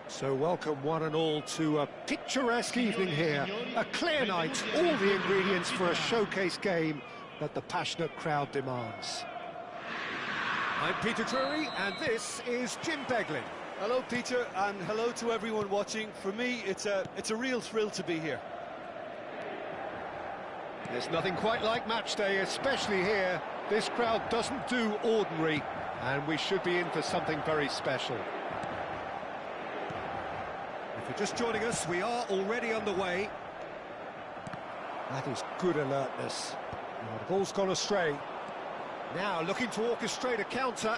So welcome one and all to a picturesque evening here. A clear night, all the ingredients for a showcase game that the passionate crowd demands. I'm Peter Drury and this is Jim Beglin. Hello Peter, and hello to everyone watching. For me, it's a real thrill to be here. There's nothing quite like match day, especially here. This crowd doesn't do ordinary, and we should be in for something very special. If you're just joining us, we are already underway. That is good alertness. Oh, the ball's gone astray. Now looking to orchestrate a counter.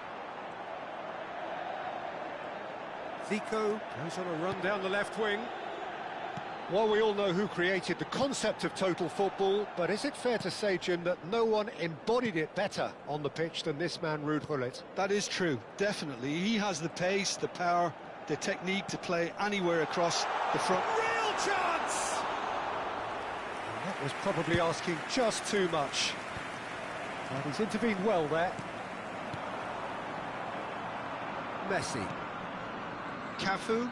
Zico goes on a run down the left wing. Well, we all know who created the concept of total football, but is it fair to say, Jim, that no one embodied it better on the pitch than this man, Ruud Gullit? That is true, definitely. He has the pace, the power, the technique to play anywhere across the front. Real chance! And that was probably asking just too much. But he's intervened well there. Messi. Cafu.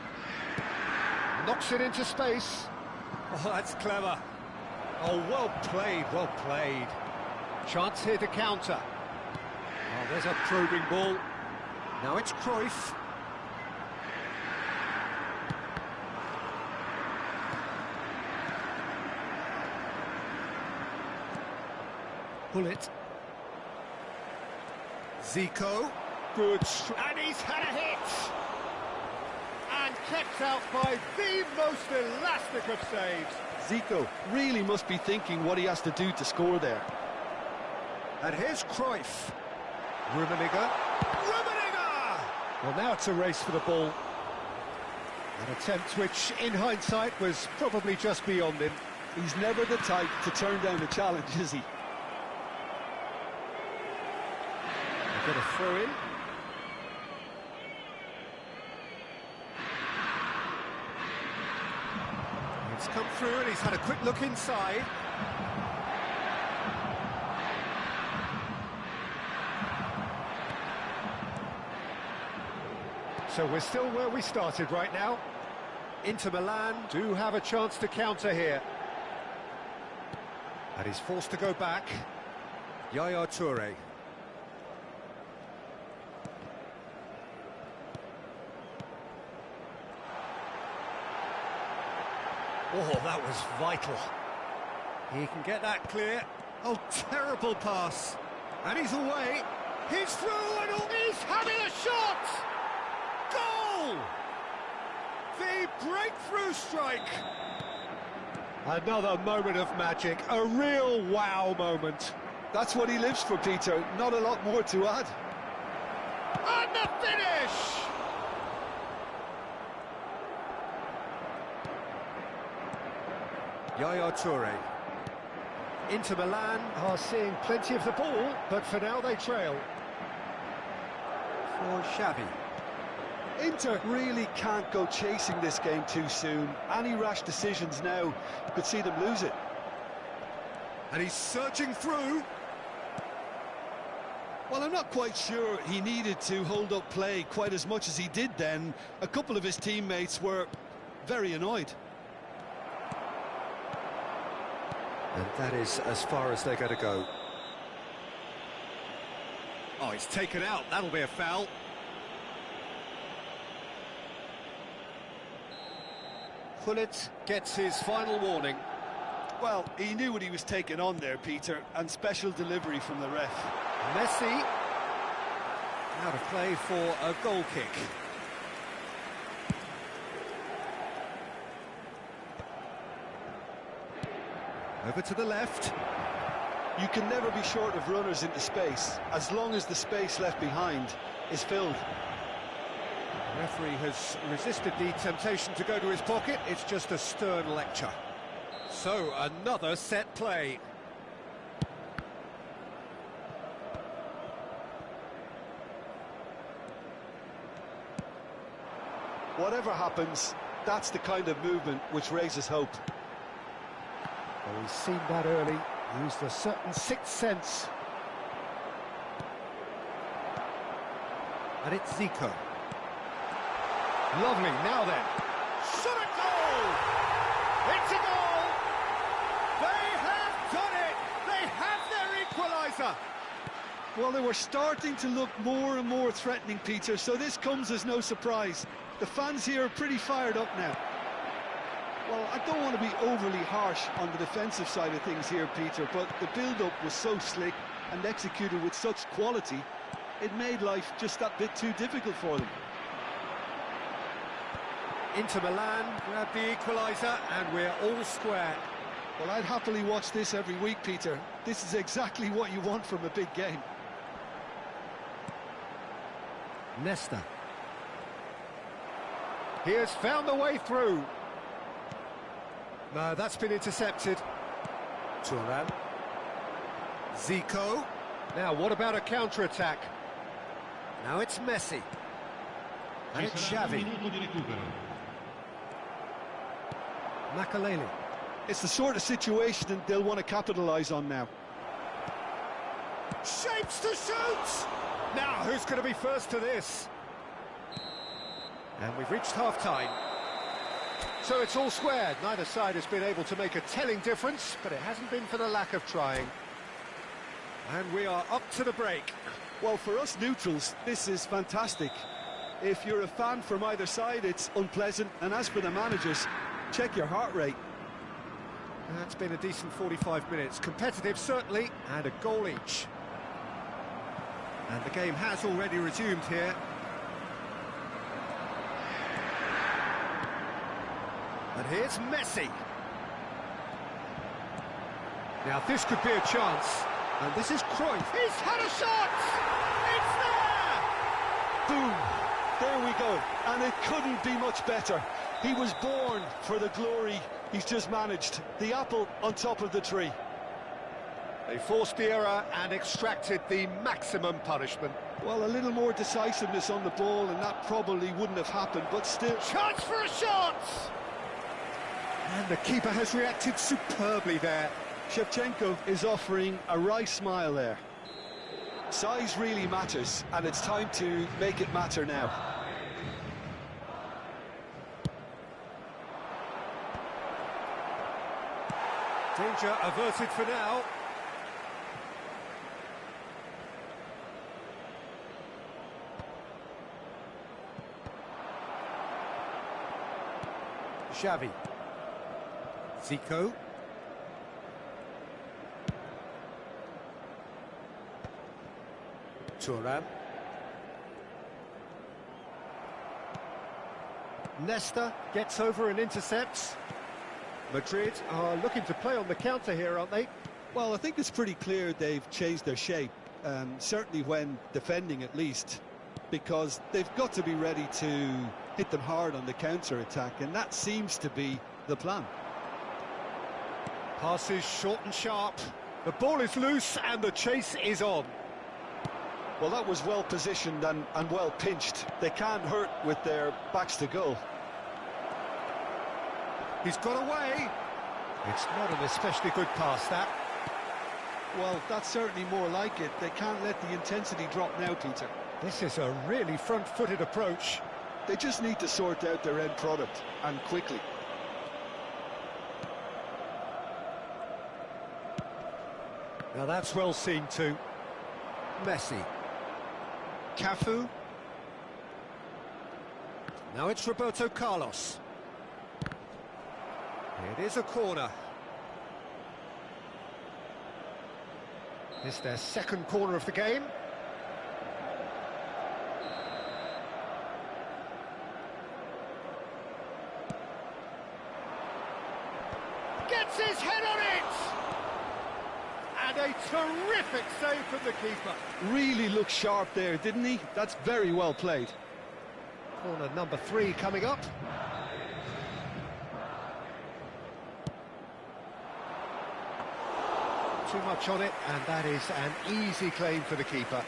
Knocks it into space. Oh, that's clever. Oh, well played, well played. Chance here to counter. Oh, there's a probing ball. Now it's Cruyff. Bullet. Zico. Good. And he's had a hit! And kept out by the most elastic of saves. Zico really must be thinking what he has to do to score there. And here's Cruyff. Rummenigge. Rummenigge! Well, now it's a race for the ball. An attempt which, in hindsight, was probably just beyond him. He's never the type to turn down a challenge, is he? Got a throw in. It's come through and he's had a quick look inside. So we're still where we started right now. Inter Milan do have a chance to counter here. And he's forced to go back. Yaya Toure. Oh, that was vital. He can get that clear. Oh, terrible pass. And he's away. He's through and he's having a shot! Goal! The breakthrough strike. Another moment of magic. A real wow moment. That's what he lives for, Peter. Not a lot more to add. And the finish! Yaya Toure. Inter Milan are seeing plenty of the ball, but for now they trail. For Xavi. Inter really can't go chasing this game too soon. Any rash decisions now could see them lose it. And he's searching through. Well, I'm not quite sure he needed to hold up play quite as much as he did then. A couple of his teammates were very annoyed. And that is as far as they're going to go. Oh, it's taken out. That'll be a foul. Gullit gets his final warning. Well, he knew what he was taking on there, Peter, and special delivery from the ref. Messi. Out of play for a goal kick. Over to the left. You can never be short of runners into space, as long as the space left behind is filled. The referee has resisted the temptation to go to his pocket. It's just a stern lecture. So, another set play. Whatever happens, that's the kind of movement which raises hope. Well, he's seen that early, used a certain sixth sense. And it's Zico. Lovely, now then. Shot a goal! It's a goal! They have done it! They have their equaliser! Well, they were starting to look more and more threatening, Peter, so this comes as no surprise. The fans here are pretty fired up now. Well, I don't want to be overly harsh on the defensive side of things here, Peter, but the build-up was so slick and executed with such quality, it made life just that bit too difficult for them. Inter Milan grab the equaliser, and we're all square. Well, I'd happily watch this every week, Peter. This is exactly what you want from a big game. Nesta. He has found the way through. No, that's been intercepted. Thuram. Zico. Now, what about a counter-attack? Now it's Messi. And it's Xavi. Makaleli. It's the sort of situation that they'll want to capitalise on now. Shapes to shoot! Now, who's going to be first to this? And we've reached half-time. So it's all squared. Neither side has been able to make a telling difference, but it hasn't been for the lack of trying. And we are up to the break. Well, for us neutrals, this is fantastic. If you're a fan from either side, it's unpleasant. And as for the managers, check your heart rate. And that's been a decent 45 minutes. Competitive, certainly, and a goal each. And the game has already resumed here. And here's Messi. Now this could be a chance. And this is Cruyff. He's had a shot! It's there! Boom! There we go. And it couldn't be much better. He was born for the glory he's just managed. The apple on top of the tree. They forced the error and extracted the maximum punishment. Well, a little more decisiveness on the ball and that probably wouldn't have happened, but still... Chance for a shot! And the keeper has reacted superbly there. Shevchenko is offering a wry smile there. Size really matters, and it's time to make it matter now. Danger averted for now. Xavi. Zico. Thuram. Nesta gets over and intercepts. Madrid are looking to play on the counter here, aren't they? Well, I think it's pretty clear they've changed their shape, certainly when defending at least, because they've got to be ready to hit them hard on the counter-attack, and that seems to be the plan. Passes short and sharp. The ball is loose and the chase is on. Well, that was well positioned and well pinched. They can't hurt with their backs to goal. He's got away. It's not an especially good pass, that. Well, that's certainly more like it. They can't let the intensity drop now, Peter. This is a really front-footed approach. They just need to sort out their end product, and quickly. Now that's well seen too. Messi. Cafu. Now it's Roberto Carlos. It is a corner. It's their second corner of the game. Gets his head on it! And a terrific save from the keeper. Really looked sharp there, didn't he? That's very well played. Corner number 3 coming up. Too much on it, and that is an easy claim for the keeper.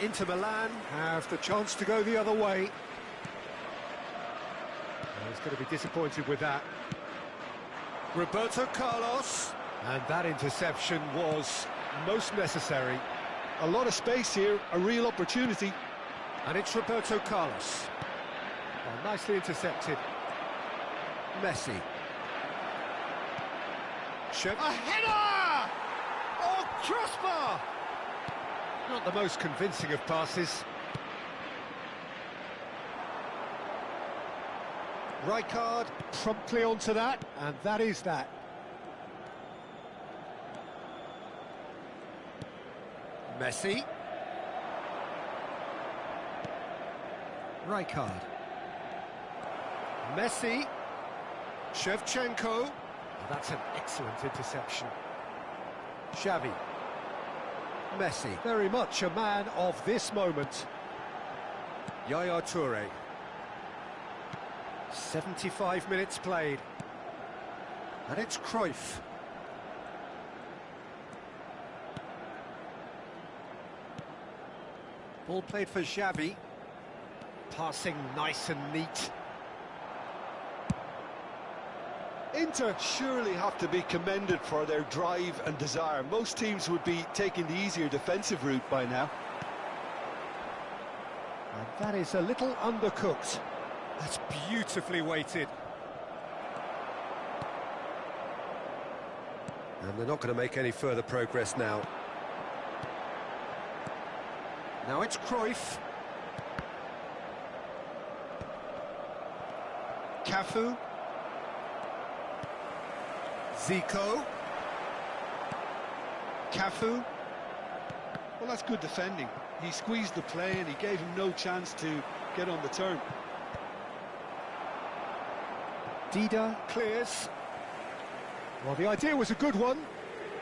Inter Milan have the chance to go the other way. He's going to be disappointed with that. Roberto Carlos. And that interception was most necessary. A lot of space here, a real opportunity. And it's Roberto Carlos. Oh, nicely intercepted. Messi. A header! Oh, crossbar! Not the most convincing of passes. Rijkaard promptly onto that, and that is that. Messi. Rijkaard. Messi. Shevchenko. That's an excellent interception. Xavi. Messi. Very much a man of this moment. Yaya Toure. 75 minutes played. And it's Cruyff. Ball played for Xavi. Passing nice and neat. Inter surely have to be commended for their drive and desire. Most teams would be taking the easier defensive route by now. And that is a little undercooked. That's beautifully weighted. And they're not going to make any further progress now. Now it's Cruyff. Cafu. Zico. Cafu. Well, that's good defending. He squeezed the play and he gave him no chance to get on the turn. Dida clears. Well, the idea was a good one.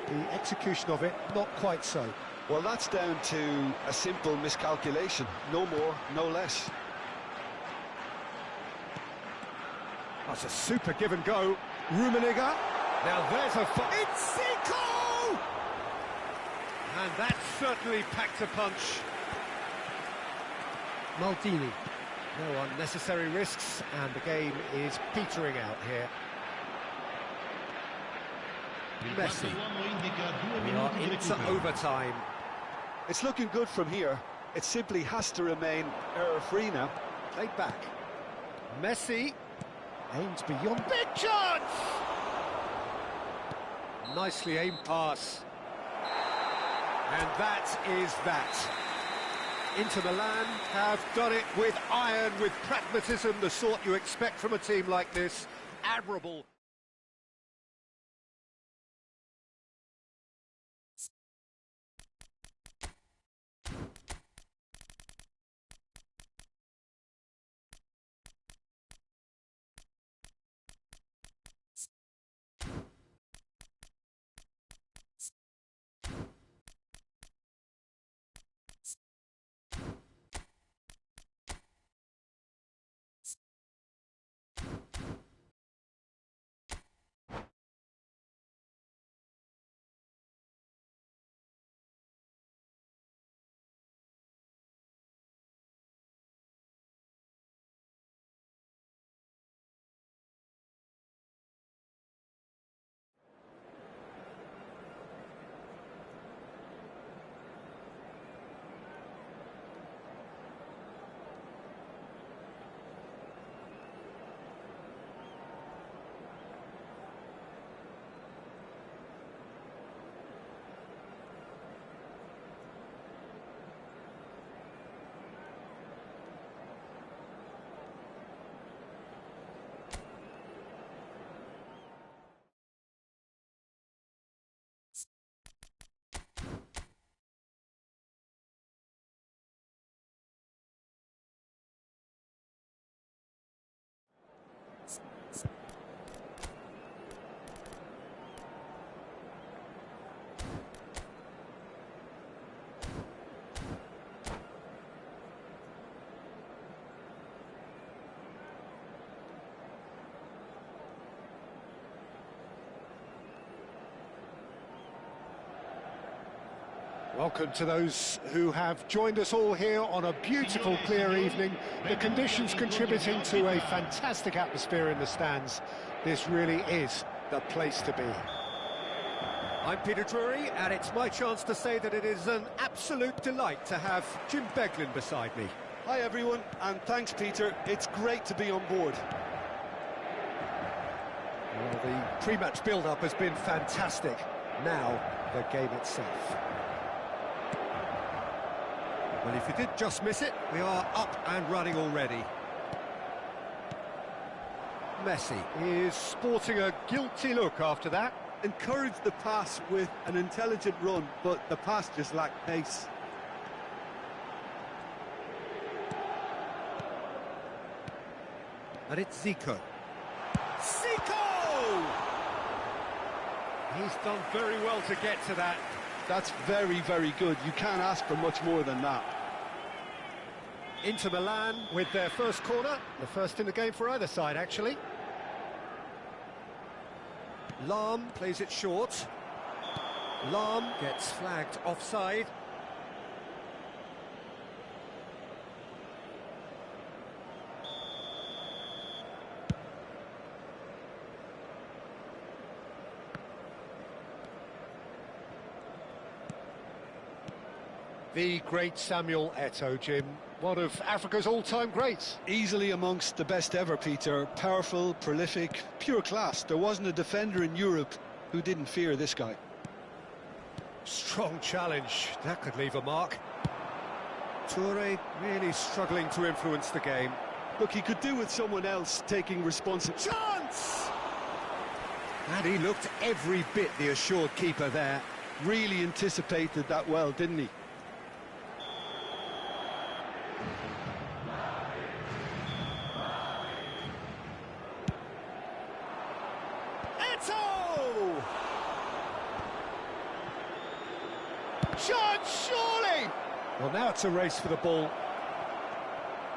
The execution of it, not quite so. Well, that's down to a simple miscalculation. No more, no less. That's a super give and go. Rummenigge. Now there's a... It's Zico! And that certainly packed a punch. Maldini. No unnecessary risks, and the game is petering out here. Messi. We are into overtime. It's looking good from here. It simply has to remain error-free now. Played back. Messi aims beyond. Big chance! Nicely aimed pass. And that is that. Inter Milan have done it with iron, with pragmatism, the sort you expect from a team like this. Admirable. Welcome to those who have joined us all here on a beautiful, clear evening. The conditions contributing to a fantastic atmosphere in the stands. This really is the place to be. I'm Peter Drury, and it's my chance to say that it is an absolute delight to have Jim Beglin beside me. Hi everyone, and thanks Peter. It's great to be on board. Well, the pre-match build-up has been fantastic. Now, the game itself. Well, if you did just miss it, we are up and running already. Messi is sporting a guilty look after that. Encouraged the pass with an intelligent run, but the pass just lacked pace. And it's Zico. Zico! He's done very well to get to that. That's very, very good. You can't ask for much more than that. Inter Milan with their first corner, the first in the game for either side, actually. Lahm plays it short. Lahm gets flagged offside. The great Samuel Eto'o, Jim. One of Africa's all-time greats. Easily amongst the best ever, Peter. Powerful, prolific, pure class. There wasn't a defender in Europe who didn't fear this guy. Strong challenge. That could leave a mark. Toure really struggling to influence the game. Look, he could do with someone else taking responsibility. Chance! And he looked every bit the assured keeper there. Really anticipated that well, didn't he? Chance, surely! Well, now it's a race for the ball.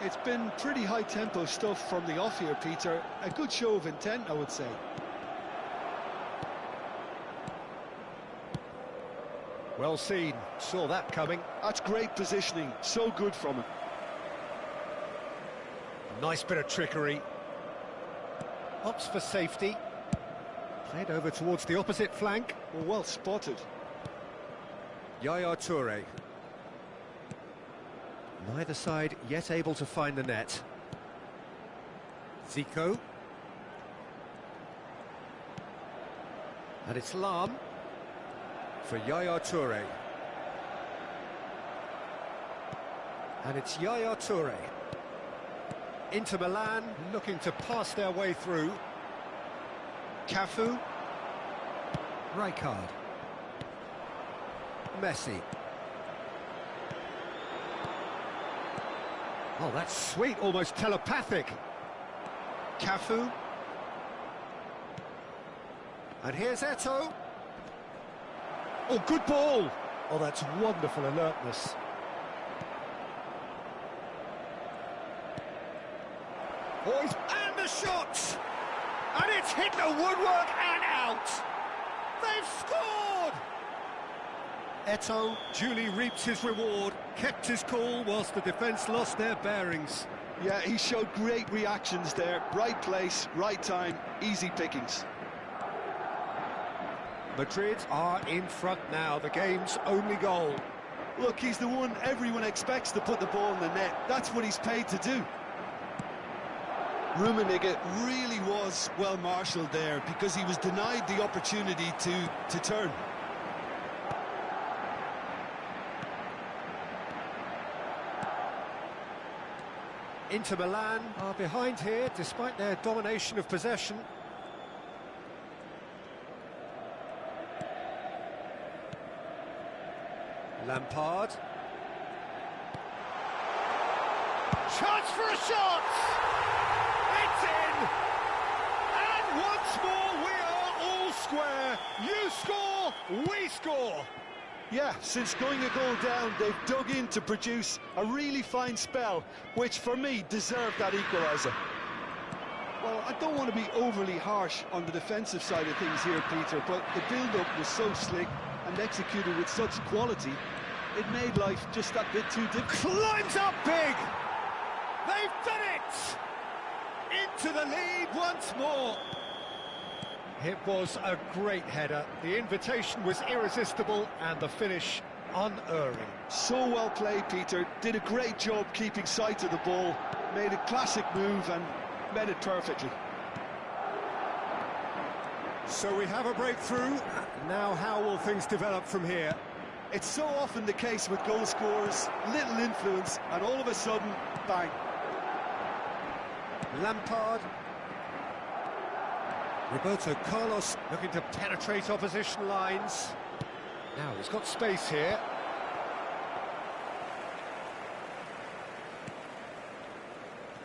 It's been pretty high-tempo stuff from the off here, Peter. A good show of intent, I would say. Well seen. Saw that coming. That's great positioning. So good from him. Nice bit of trickery. Opts for safety. Played over towards the opposite flank. Well spotted. Yaya Toure. Neither side yet able to find the net. Zico. And it's Lahm for Yaya Toure. And it's Yaya Toure. Inter Milan looking to pass their way through. Cafu. Rijkaard. Messi. Oh, that's sweet, almost telepathic. Cafu. And here's Eto'o. Oh, good ball. Oh, that's wonderful alertness. Boys, and the shot! And it's hit the woodwork and out! They've scored! Eto'o duly reaps his reward, kept his cool whilst the defence lost their bearings. Yeah, he showed great reactions there. Right place, right time, easy pickings. Madrid are in front now, the game's only goal. Look, he's the one everyone expects to put the ball in the net. That's what he's paid to do. Rummenigge really was well marshalled there because he was denied the opportunity to turn. Inter Milan are behind here despite their domination of possession. Lampard. Chance for a shot! It's in! And once more we are all square. You score, we score. Yeah, since going a goal down, they've dug in to produce a really fine spell, which for me deserved that equaliser. Well, I don't want to be overly harsh on the defensive side of things here, Peter, but the build-up was so slick and executed with such quality it made life just that bit too difficult. Climbs up big! They've done it! Into the lead once more. It was a great header. The invitation was irresistible and the finish unerring. So well played, Peter. Did a great job keeping sight of the ball. Made a classic move and met it perfectly. So we have a breakthrough. Now how will things develop from here? It's so often the case with goal scorers. Little influence and all of a sudden, bang. Lampard. Roberto Carlos looking to penetrate opposition lines. Now he's got space here.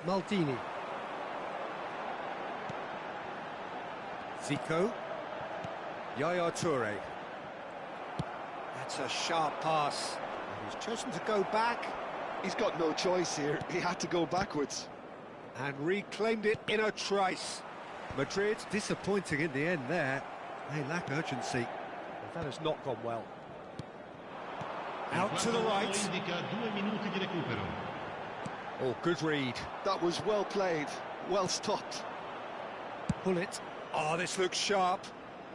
Maldini. Zico. Yaya Toure. That's a sharp pass. And he's chosen to go back. He's got no choice here. He had to go backwards. And reclaimed it in a trice. Madrid disappointing in the end there. They lack urgency. Well, that has not gone well. Out to the right. Oh, good read. That was well played, well stopped. Pull it. Oh, this looks sharp.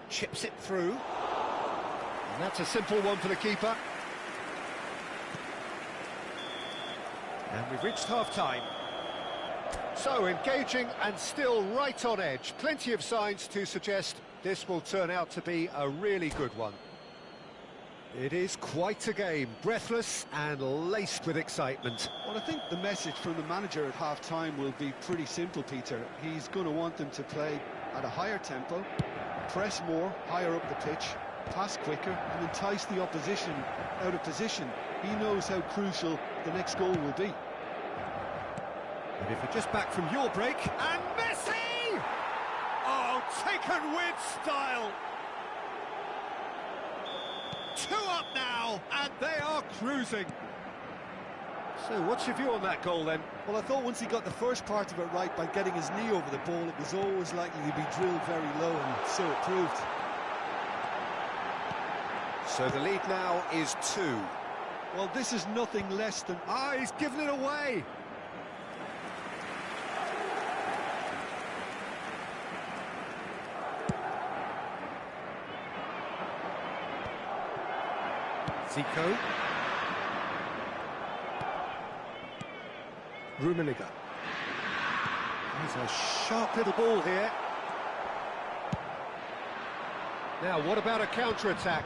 Chips it through. And that's a simple one for the keeper. And we've reached half-time. So, engaging and still right on edge. Plenty of signs to suggest this will turn out to be a really good one. It is quite a game, breathless and laced with excitement. Well, I think the message from the manager at half-time will be pretty simple, Peter. He's going to want them to play at a higher tempo, press more, higher up the pitch, pass quicker and entice the opposition out of position. He knows how crucial the next goal will be. And if you're just back from your break, and Messi! Oh, taken with style! 2 up now, and they are cruising. So, what's your view on that goal then? Well, I thought once he got the first part of it right by getting his knee over the ball, it was always likely to be drilled very low, and so it proved. So the lead now is 2. Well, this is nothing less than... Ah, he's given it away! Zico. Rummenigge. He's a sharp little ball here. Now, what about a counter-attack?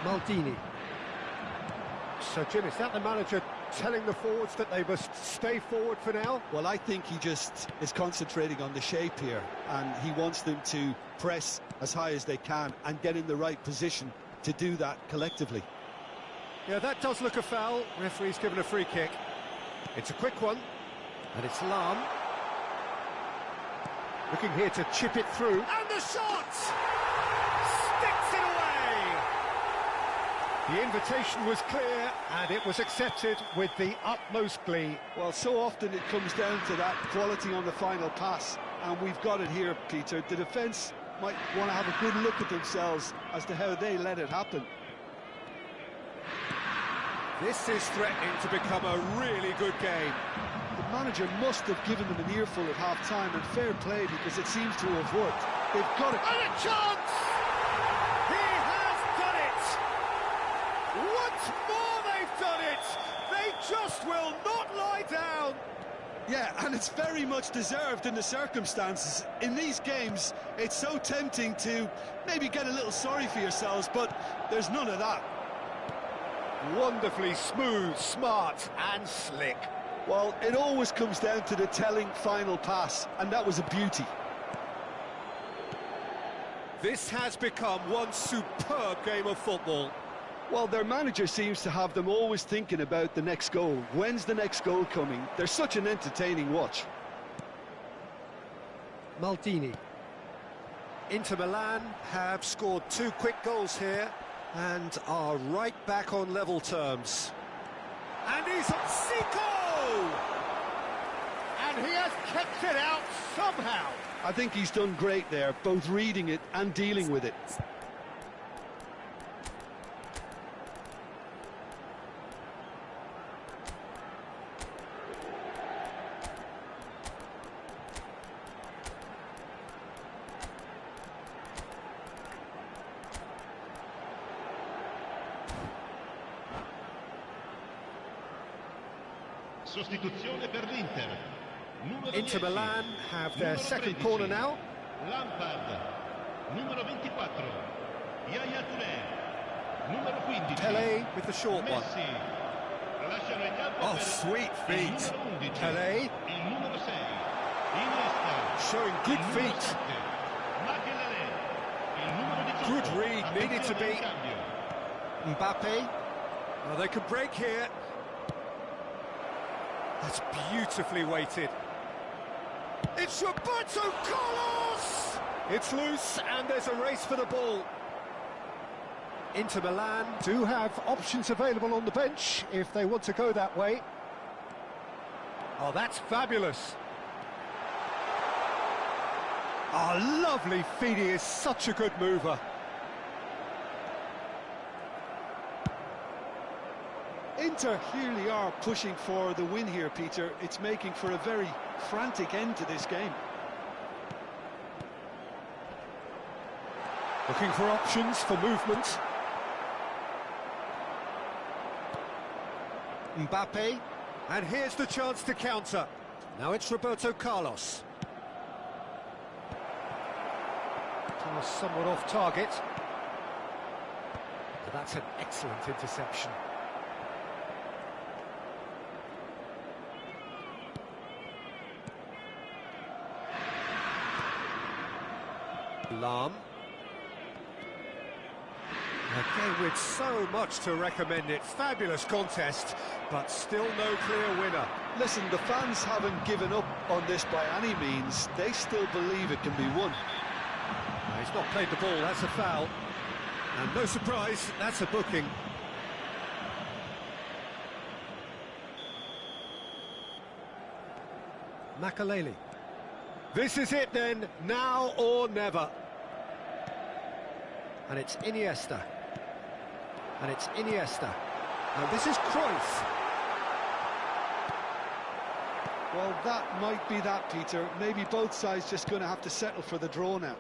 Maldini. So, Jim, is that the manager telling the forwards that they must stay forward for now? Well, I think he just is concentrating on the shape here, and he wants them to press as high as they can and get in the right position to do that collectively. Yeah, that does look a foul. Referee's given a free kick. It's a quick one, and it's Lam. Looking here to chip it through. And the shot! Sticks it away! The invitation was clear, and it was accepted with the utmost glee. Well, so often it comes down to that quality on the final pass, and we've got it here, Peter. The defence might want to have a good look at themselves as to how they let it happen. This is threatening to become a really good game. The manager must have given them an earful at half-time, and fair play, because it seems to have worked. They've got it. And a chance! He has done it! Once more they've done it! They just will not lie down! Yeah, and it's very much deserved in the circumstances. In these games, it's so tempting to maybe get a little sorry for yourselves, but there's none of that. Wonderfully smooth, smart and slick. Well, it always comes down to the telling final pass, and that was a beauty. This has become one superb game of football. Well, their manager seems to have them always thinking about the next goal. When's the next goal coming? They're such an entertaining watch. Maldini. Inter Milan have scored 2 quick goals here and are right back on level terms. And he's on Zico! And he has kept it out somehow. I think he's done great there, both reading it and dealing with it. Sostituzione per l'Inter. Inter Milan have their second corner now. Lampard. Numero 24. Yaya Touré. Numero 15. Pelé with the short one. Messi. Lasciano il campo Oh, per sweet il feet. numero 11. Pelé Il numero 6. Iniesta. showing good Il numero feet. 7. Makelele. Il numero 18. Good read, needed to Attenzione be. al cambio. Mbappe. Oh, they could break here. That's beautifully weighted. It's Roberto Carlos! It's loose, and there's a race for the ball. Inter Milan do have options available on the bench if they want to go that way. Oh, that's fabulous. Oh, lovely feet. He is such a good mover. Inter clearly are pushing for the win here, Peter. It's making for a very frantic end to this game. Looking for options for movement. Mbappe, and here's the chance to counter. Now it's Roberto Carlos. Pass somewhat off target. But that's an excellent interception. Lam. Again, with so much to recommend it. Fabulous contest, but still no clear winner. Listen, the fans haven't given up on this by any means. They still believe it can be won. He's not played the ball, that's a foul. And no surprise, that's a booking. Makelele. This is it then, now or never. And it's Iniesta. And it's Iniesta. Now this is Cruyff. Well, that might be that, Peter. Maybe both sides just going to have to settle for the draw now.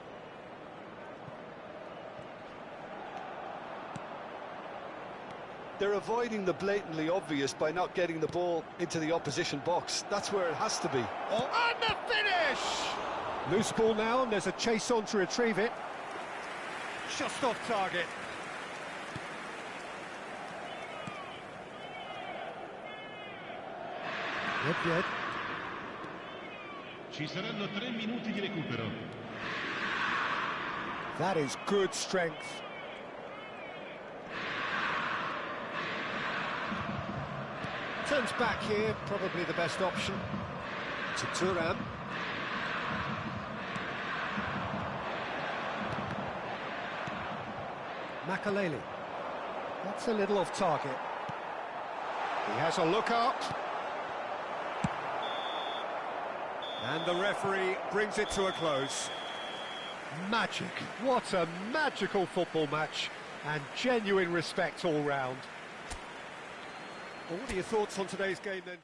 They're avoiding the blatantly obvious by not getting the ball into the opposition box. That's where it has to be. Oh, and the finish! Loose ball now, and there's a chase on to retrieve it. Just off target. Yed. Ci saranno 3 minuti di recupero. That is good strength. Turns back here, probably the best option. To Thuram. Makelele. That's a little off target. He has a look up. And the referee brings it to a close. Magic. What a magical football match. And genuine respect all round. Well, what are your thoughts on today's game then?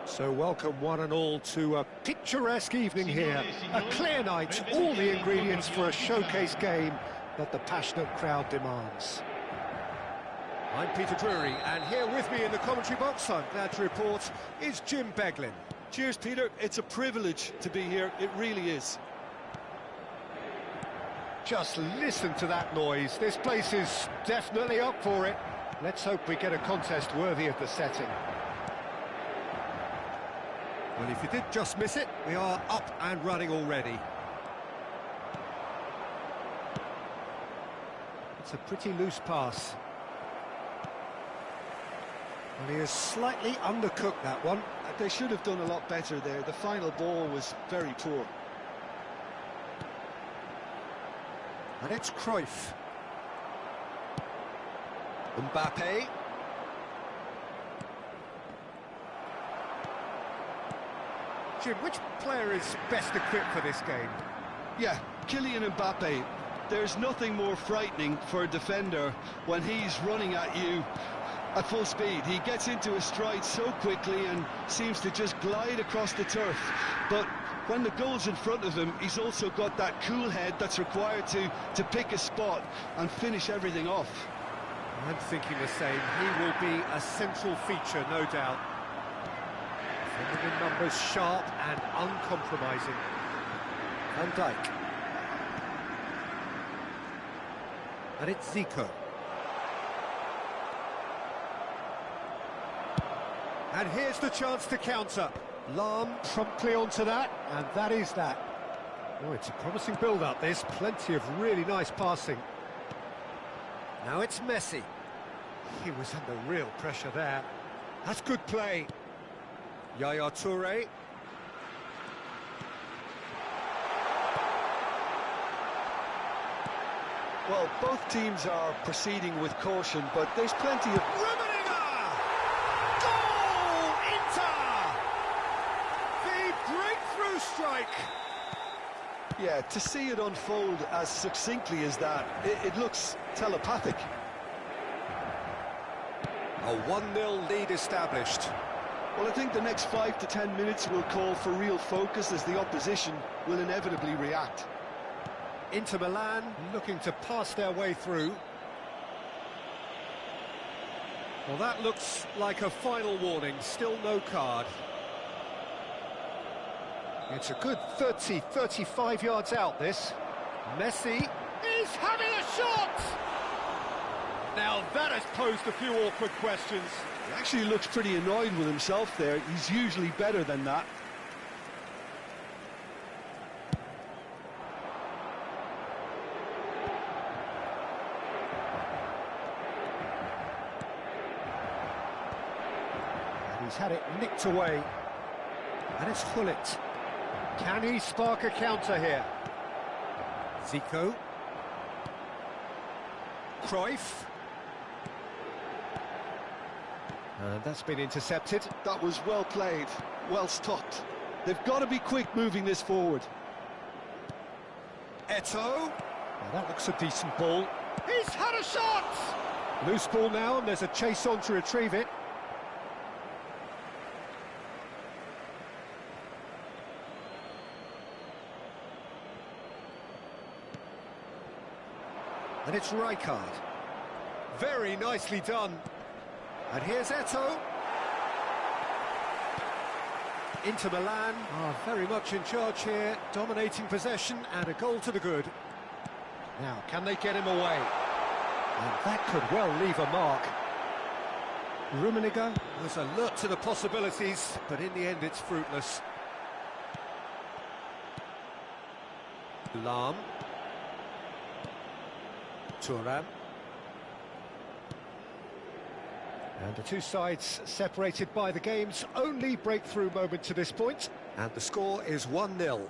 So welcome one and all to a picturesque evening here, a clear night, all the ingredients for a showcase game that the passionate crowd demands. I'm Peter Drury, and here with me in the commentary box, I'm glad to report, is Jim Beglin. Cheers, Peter. It's a privilege to be here. It really is. Just listen to that noise. This place is definitely up for it. Let's hope we get a contest worthy of the setting. Well, if you did just miss it, we are up and running already. It's a pretty loose pass. And he has slightly undercooked that one. They should have done a lot better there. The final ball was very poor. And it's Cruyff. Mbappe. Jim, which player is best equipped for this game? Yeah, Kylian Mbappe. There's nothing more frightening for a defender when he's running at you at full speed. He gets into his stride so quickly and seems to just glide across the turf. But when the goal's in front of him, he's also got that cool head that's required to pick a spot and finish everything off. I'm thinking the same. He will be a central feature, no doubt. Defending in numbers, sharp and uncompromising. Van Dijk. And it's Zico. And here's the chance to counter. Lahm promptly onto that, and that is that. Oh, it's a promising build-up, this. Plenty of really nice passing. Now it's Messi. He was under real pressure there. That's good play. Yaya Toure. Well, both teams are proceeding with caution, but there's plenty of... Rummenigge! Goal! Inter! The breakthrough strike! Yeah, to see it unfold as succinctly as that, it looks telepathic. A 1-0 lead established. Well, I think the next 5 to 10 minutes will call for real focus as the opposition will inevitably react. Inter Milan looking to pass their way through. Well, that looks like a final warning, still no card. It's a good 30, 35 yards out, this. Messi is having a shot! Now that has posed a few awkward questions. He actually looks pretty annoyed with himself there. He's usually better than that. And he's had it nicked away. And it's Gullit. Can he spark a counter here? Zico. Cruyff. And that's been intercepted. That was well played, well stopped. They've got to be quick moving this forward. Eto'o. Well, that looks a decent ball. He's had a shot! Loose ball now, and there's a chase on to retrieve it. And it's Rijkaard. Very nicely done. And here's Eto'o. Inter Milan are very much in charge here, dominating possession and a goal to the good. Now, can they get him away? And that could well leave a mark. Rummenigge was alert to the possibilities, but in the end it's fruitless. Lahm. Thuram. And the two sides separated by the game's only breakthrough moment to this point. And the score is 1-0.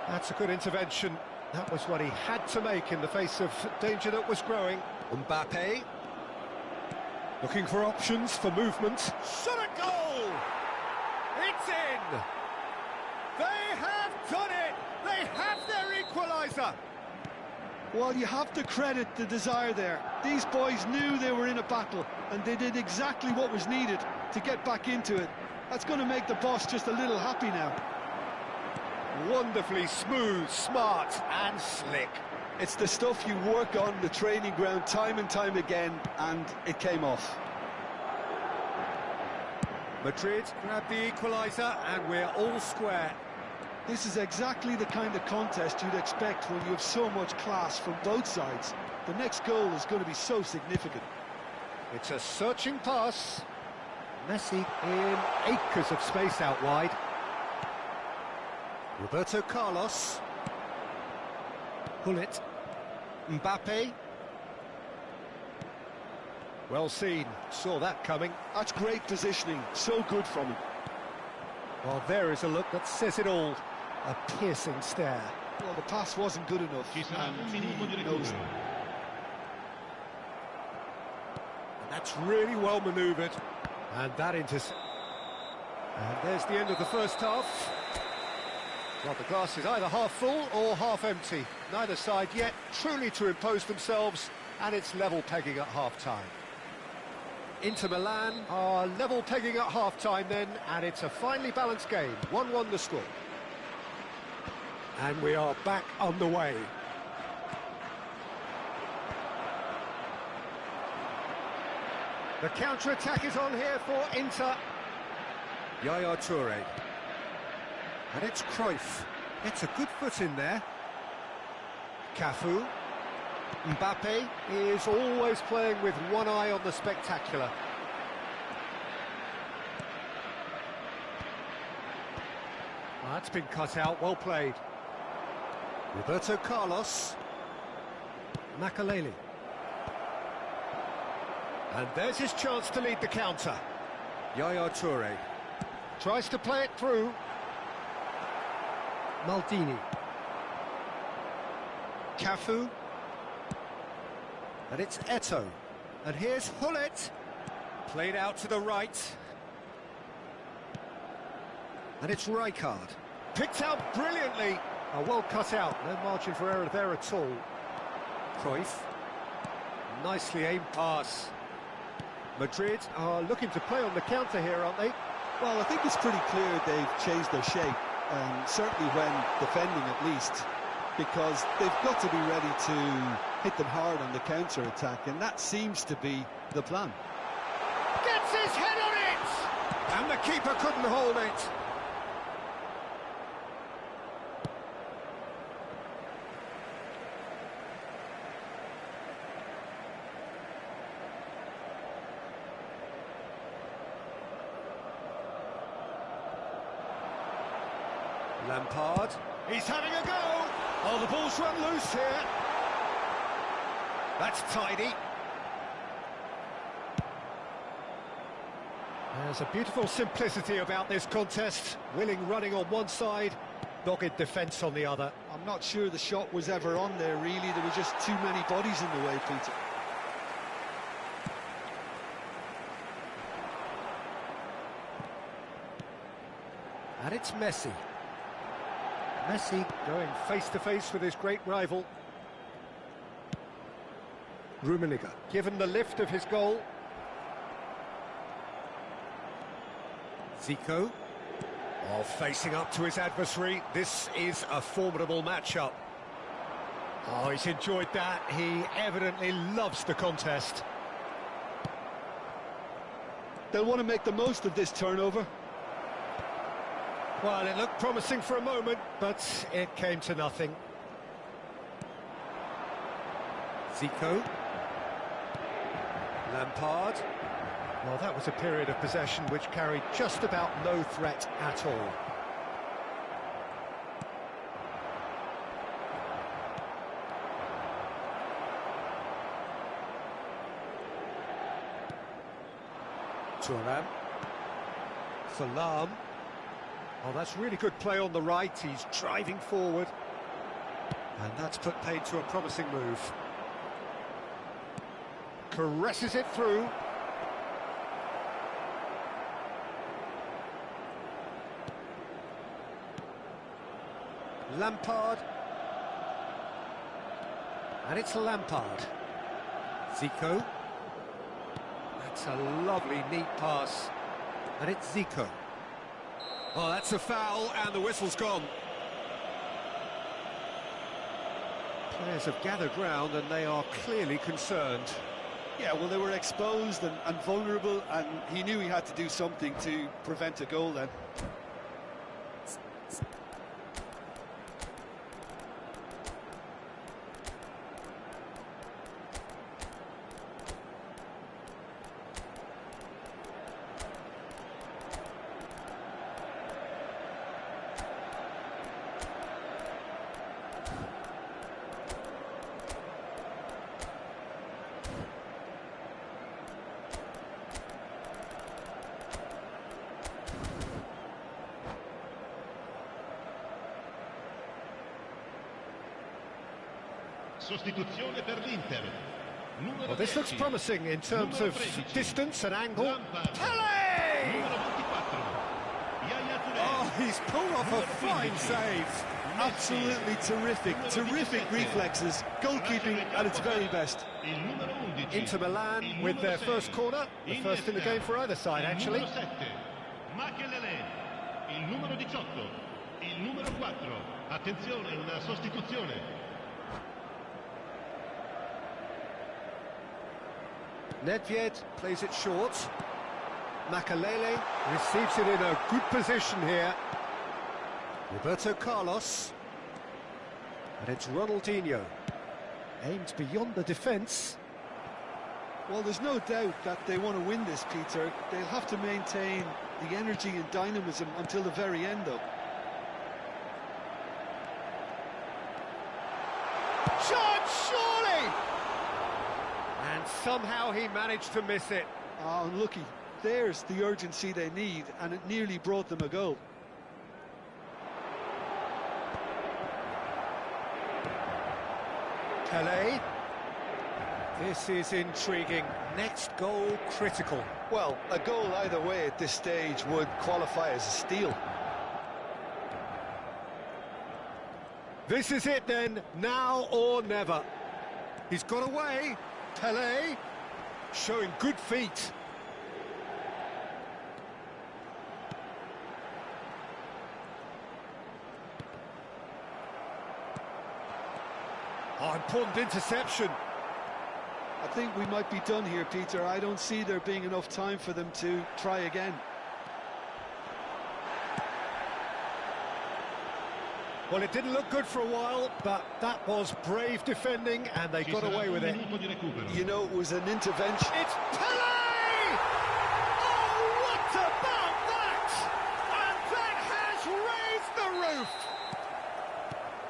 That's a good intervention. That was what he had to make in the face of danger that was growing. Mbappe. Looking for options for movement. Shot a goal! It's in! They have done it! They have their equaliser! Well, you have to credit the desire there. These boys knew they were in a battle, and they did exactly what was needed to get back into it. That's going to make the boss just a little happy now. Wonderfully smooth, smart and slick. It's the stuff you work on the training ground time and time again, and it came off. Madrid grab the equaliser, and we're all square. This is exactly the kind of contest you'd expect when you have so much class from both sides. The next goal is going to be so significant. It's a searching pass. Messi in acres of space out wide. Roberto Carlos. Gullit. Mbappe. Well seen, saw that coming. That's great positioning, so good from him. Well, there is a look that says it all. A piercing stare. Well, the pass wasn't good enough, and he knows it. And that's really well manoeuvred. And that intercept. And there's the end of the first half. Well, the glass is either half full or half empty. Neither side yet truly to impose themselves, and it's level pegging at half-time. Inter Milan are level pegging at half-time then, and it's a finely balanced game. 1-1 the score. And we are back on the way. The counter-attack is on here for Inter. Yaya Toure. And it's Cruyff. It's a good foot in there. Cafu. Mbappe is always playing with one eye on the spectacular. Well, that's been cut out, well played. Roberto Carlos. Makaleli. And there's his chance to lead the counter. Yaya Toure. Tries to play it through. Maldini. Cafu. And it's Eto'o. And here's Gullit. Played out to the right. And it's Rijkaard. Picked out brilliantly. Oh, well cut out. No margin for error there at all. Cruyff. Nicely aimed pass. Madrid are looking to play on the counter here, aren't they? Well, I think it's pretty clear they've changed their shape, certainly when defending at least, because they've got to be ready to hit them hard on the counter-attack, and that seems to be the plan. Gets his head on it! And the keeper couldn't hold it. Lampard. He's having a go. Oh, the ball's run loose here. That's tidy. There's a beautiful simplicity about this contest. Willing running on one side, dogged defence on the other. I'm not sure the shot was ever on there, really. There were just too many bodies in the way, Peter. And it's Messi. Messi going face-to-face with his great rival. Rummenigge, given the lift of his goal. Zico. Oh, facing up to his adversary. This is a formidable matchup. Oh, he's enjoyed that. He evidently loves the contest. They'll want to make the most of this turnover. Well, it looked promising for a moment, but it came to nothing. Zico. Lampard. Well, that was a period of possession which carried just about no threat at all. Thuram. Salam. Oh, that's really good play on the right. He's driving forward. And that's put paid to a promising move. Caresses it through. Lampard. And it's Lampard. Zico. That's a lovely, neat pass. And it's Zico. Oh, that's a foul, and the whistle's gone. Players have gathered round, and they are clearly concerned. Yeah, well, they were exposed and vulnerable, and he knew he had to do something to prevent a goal then. Sostituzione per l'Inter. Well, this looks promising in terms of distance and angle. Pele! Oh, he's pulled off a fine save. Absolutely terrific reflexes, goalkeeping at its very best. Inter Milan with their first corner, the first in the game for either side, actually. Il numero 18, il numero 4. Attenzione, una sostituzione. Nedved plays it short. Makalele receives it in a good position here. Roberto Carlos. And it's Ronaldinho. Aimed beyond the defence. Well, there's no doubt that they want to win this, Peter. They'll have to maintain the energy and dynamism until the very end, though. Shot, surely! And somehow he managed to miss it. Oh, unlucky. There's the urgency they need, and it nearly brought them a goal. Pele. This is intriguing. Next goal critical. Well, a goal either way at this stage would qualify as a steal. This is it then, now or never. He's got away. Pele showing good feet. Oh, important interception. I think we might be done here, Peter. I don't see there being enough time for them to try again. Well, it didn't look good for a while, but that was brave defending, and they got away with it. You know, it was an intervention. It's Pele! Oh, what about that? And that has raised the roof!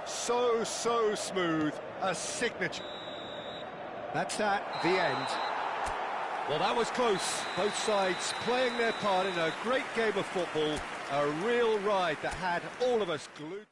So smooth. A signature. That's that, the end. Well, that was close. Both sides playing their part in a great game of football. A real ride that had all of us glued.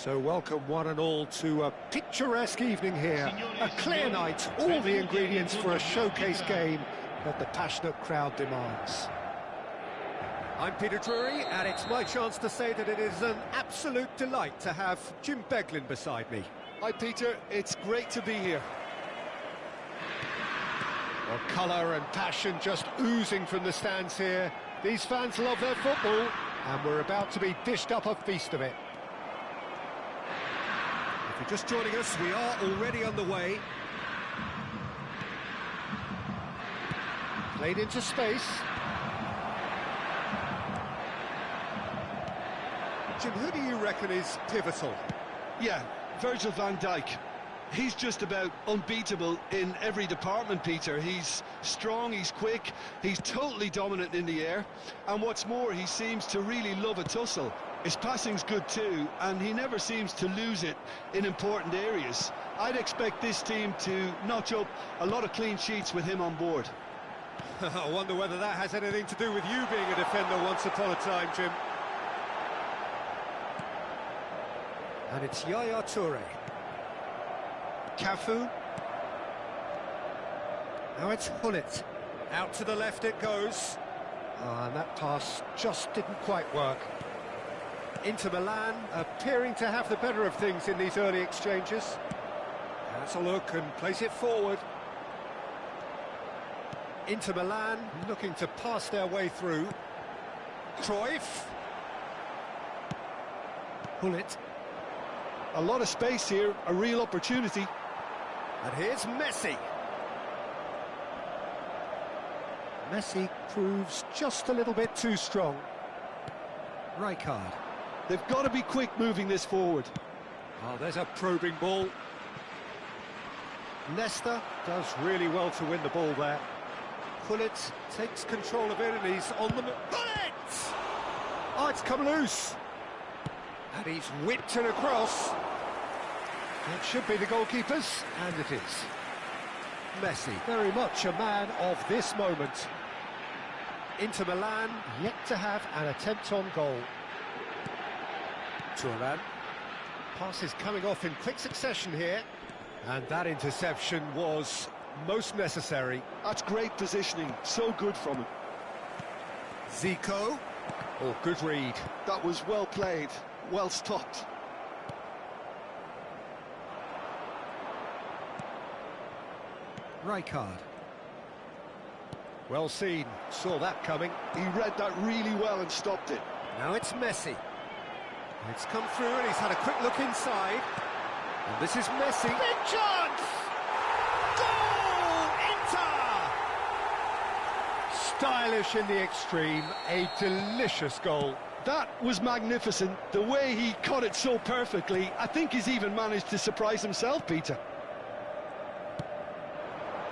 So welcome one and all to a picturesque evening here. A clear night, all the ingredients for a showcase game that the passionate crowd demands. I'm Peter Drury, and it's my chance to say that it is an absolute delight to have Jim Beglin beside me. Hi Peter, it's great to be here. Well, colour and passion just oozing from the stands here. These fans love their football, and we're about to be dished up a feast of it. If you're just joining us, we are already underway. Played into space. Jim, who do you reckon is pivotal? Yeah, Virgil van Dijk. He's just about unbeatable in every department, Peter. He's strong, he's quick, he's totally dominant in the air, and what's more, he seems to really love a tussle. His passing's good too, and he never seems to lose it in important areas. I'd expect this team to notch up a lot of clean sheets with him on board. I wonder whether that has anything to do with you being a defender once upon a time, Jim. And it's Yaya Toure. Cafu. Now it's Hullet. Out to the left it goes. And that pass just didn't quite work. Inter Milan appearing to have the better of things in these early exchanges. That's a look and place it forward. Inter Milan looking to pass their way through. Cruyff. Hullet. A lot of space here, a real opportunity. And here's Messi. Messi proves just a little bit too strong. Rijkaard. They've got to be quick moving this forward. Oh, there's a probing ball. Leicester does really well to win the ball there. Hullet takes control of it and he's on the move. Hullet! Oh, it's come loose. And he's whipped it across. It should be the goalkeepers, and it is. Messi, very much a man of this moment. Inter Milan yet to have an attempt on goal. Thuram. Pass is coming off in quick succession here. And that interception was most necessary. That's great positioning, so good from him. Zico. Oh, good read. That was well played, well stopped. Rijkaard. Well seen, saw that coming. He read that really well and stopped it. Now it's Messi. It's come through and he's had a quick look inside. And this is Messi. Big chance! Goal! Inter! Stylish in the extreme, a delicious goal. That was magnificent. The way he caught it so perfectly, I think he's even managed to surprise himself, Peter.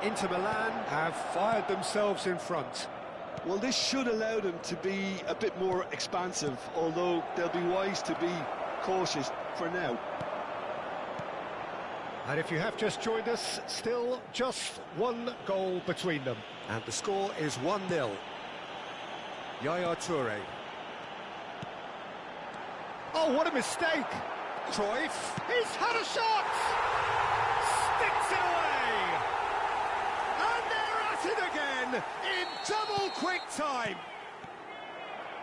Inter Milan have fired themselves in front. Well, this should allow them to be a bit more expansive, although they'll be wise to be cautious for now. And if you have just joined us, still just one goal between them. And the score is 1-0. Yaya Toure. Oh, what a mistake! Cruyff, he's had a shot! Sticks it away! And they're at it again, in double quick time!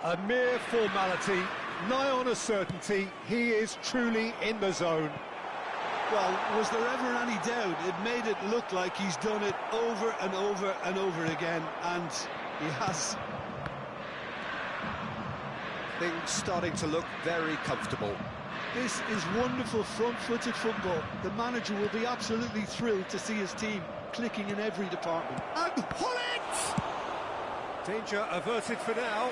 A mere formality, nigh on a certainty, he is truly in the zone. Well, was there ever any doubt? It made it look like he's done it over and over and over again, and he has. Things starting to look very comfortable. This is wonderful front-footed football. The manager will be absolutely thrilled to see his team clicking in every department. And Hullet! Danger averted for now.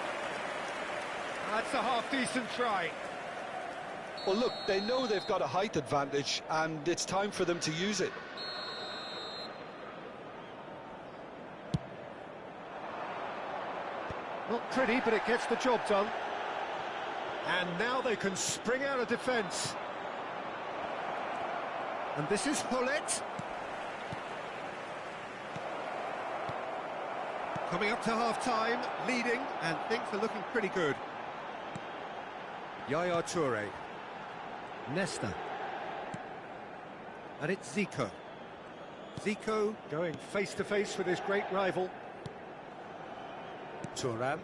That's a half-decent try. Well, look, they know they've got a height advantage, and it's time for them to use it. Not pretty, but it gets the job done. And now they can spring out of defence. And this is Hullet. Coming up to half-time, leading, and things are looking pretty good. Yaya Toure. Nesta. And it's Zico. Zico going face-to-face with his great rival. Thuram.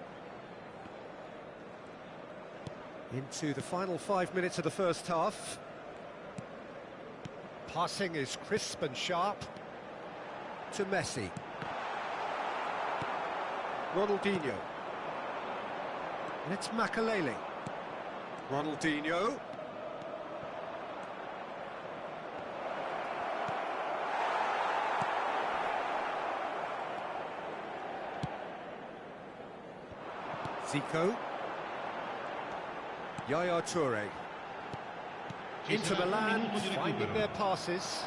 Into the final 5 minutes of the first half. Passing is crisp and sharp. To Messi. Ronaldinho. And it's Makalele. Ronaldinho. Zico. Yaya Toure. Inter Milan finding their passes.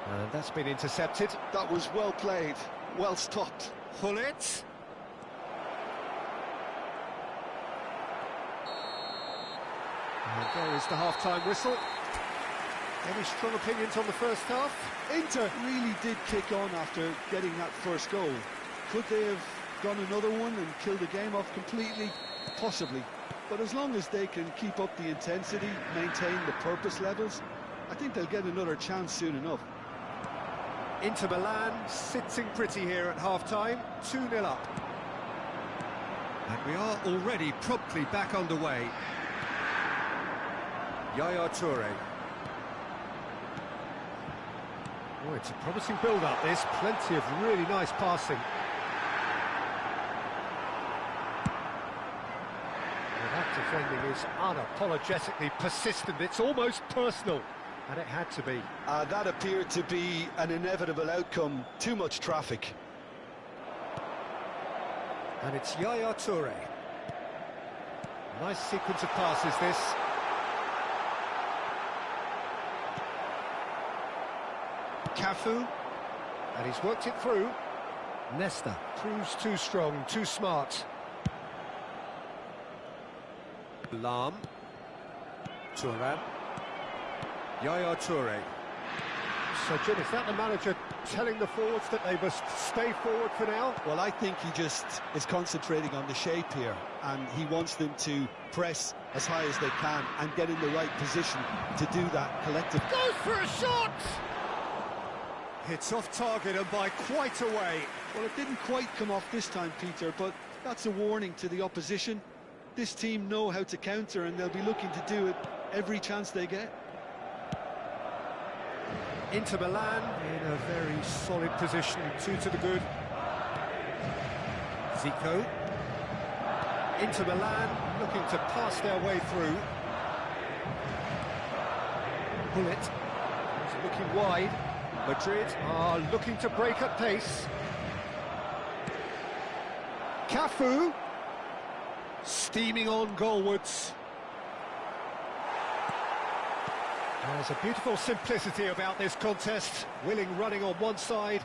And that's been intercepted. That was well played, well stopped. Hullet. And there is the half-time whistle. Any strong opinions on the first half? Inter really did kick on after getting that first goal. Could they have gone another one and killed the game off completely? Possibly. But as long as they can keep up the intensity, maintain the purpose levels, I think they'll get another chance soon enough. Inter Milan sitting pretty here at half-time, 2-0 up. And we are already promptly back underway. Yaya Toure. Oh, it's a promising build-up, this. Plenty of really nice passing. Well, that defending is unapologetically persistent. It's almost personal. And it had to be. That appeared to be an inevitable outcome. Too much traffic. And it's Yaya Toure. Nice sequence of passes, this. Cafu. And he's worked it through. Nesta proves too strong, too smart. Lam. Thuram. Yaya Toure. So, Jim, is that the manager telling the forwards that they must stay forward for now? Well, I think he just is concentrating on the shape here, and he wants them to press as high as they can and get in the right position to do that collectively. Goes for a shot! It's off target and by quite a way. Well, it didn't quite come off this time, Peter, but that's a warning to the opposition. This team know how to counter, and they'll be looking to do it every chance they get. Inter Milan in a very solid position, 2 to the good. Zico. Inter Milan looking to pass their way through. Hullet is looking wide. Madrid are looking to break at pace. Cafu steaming on goalwards. There's a beautiful simplicity about this contest. Willing running on one side,